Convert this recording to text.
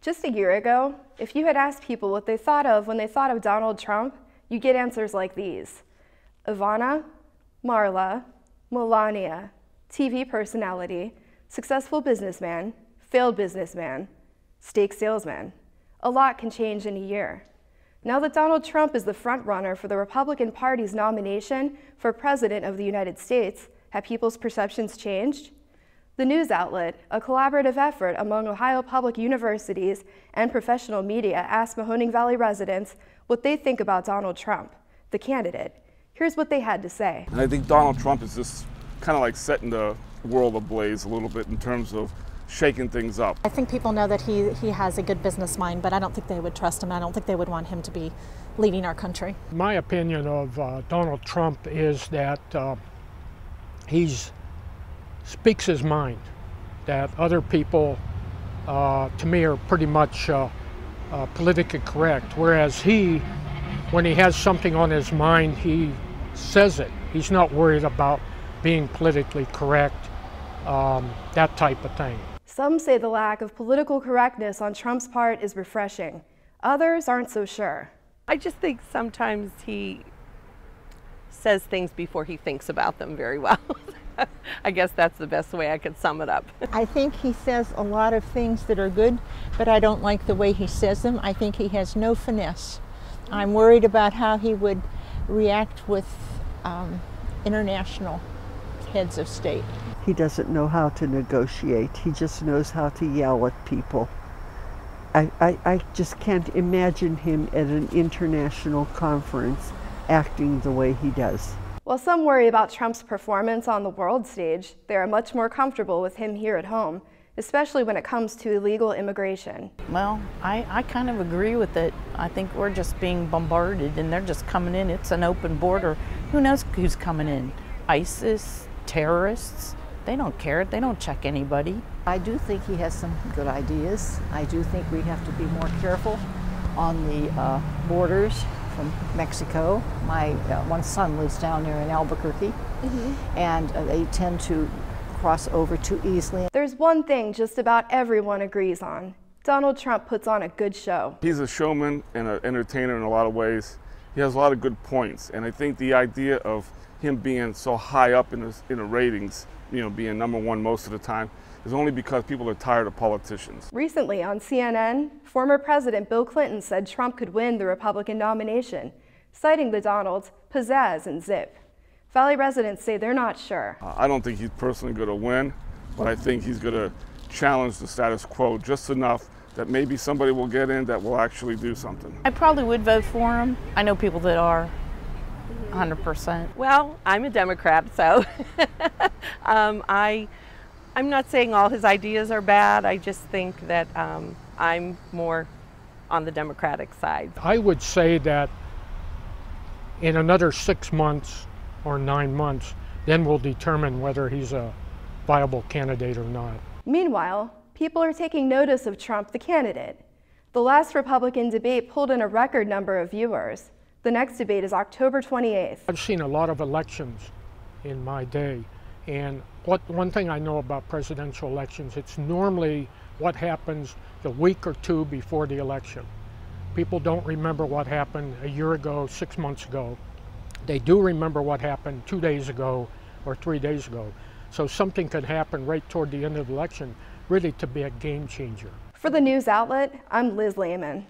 Just a year ago, if you had asked people what they thought of when they thought of Donald Trump, you get answers like these: Ivana, Marla, Melania, TV personality, successful businessman, failed businessman, steak salesman. A lot can change in a year. Now that Donald Trump is the front-runner for the Republican Party's nomination for President of the United States, have people's perceptions changed? The news outlet, a collaborative effort among Ohio public universities and professional media, asked Mahoning Valley residents what they think about Donald Trump, the candidate. Here's what they had to say. And I think Donald Trump is just kind of like setting the world ablaze a little bit in terms of shaking things up. I think people know that he has a good business mind, but I don't think they would trust him. I don't think they would want him to be leading our country. My opinion of Donald Trump is that he speaks his mind, that other people, to me, are pretty much politically correct, whereas when he has something on his mind, he says it. He's not worried about being politically correct, that type of thing. Some say the lack of political correctness on Trump's part is refreshing. Others aren't so sure. I just think sometimes he says things before he thinks about them very well. I guess that's the best way I could sum it up. I think he says a lot of things that are good, but I don't like the way he says them. I think he has no finesse. I'm worried about how he would react with international heads of state. He doesn't know how to negotiate. He just knows how to yell at people. I just can't imagine him at an international conference acting the way he does. While some worry about Trump's performance on the world stage, they are much more comfortable with him here at home, especially when it comes to illegal immigration. Well, I kind of agree with it. I think we're just being bombarded and they're just coming in. It's an open border. Who knows who's coming in? ISIS, terrorists, they don't care. They don't check anybody. I do think he has some good ideas. I do think we have to be more careful on the borders from Mexico. My one son lives down there in Albuquerque, and they tend to cross over too easily. There's one thing just about everyone agrees on. Donald Trump puts on a good show. He's a showman and an entertainer in a lot of ways. He has a lot of good points, and I think the idea of him being so high up in the ratings, being #1 most of the time, is only because people are tired of politicians. Recently on CNN, former President Bill Clinton said Trump could win the Republican nomination, citing the Donalds' pizzazz and zip. Valley residents say they're not sure. I don't think he's personally going to win, but I think he's going to challenge the status quo just enough that maybe somebody will get in that will actually do something. I probably would vote for him. I know people that are 100%. Well, I'm a Democrat, so I'm not saying all his ideas are bad. I just think that I'm more on the Democratic side. I would say that in another 6 months or 9 months, then we'll determine whether he's a viable candidate or not. Meanwhile, people are taking notice of Trump, the candidate. The last Republican debate pulled in a record number of viewers. The next debate is October 28th. I've seen a lot of elections in my day, and one thing I know about presidential elections, it's normally what happens the week or two before the election. People don't remember what happened a year ago, 6 months ago. They do remember what happened 2 days ago or 3 days ago. So something could happen right toward the end of the election, really to be a game changer. For the news outlet, I'm Liz Lehman.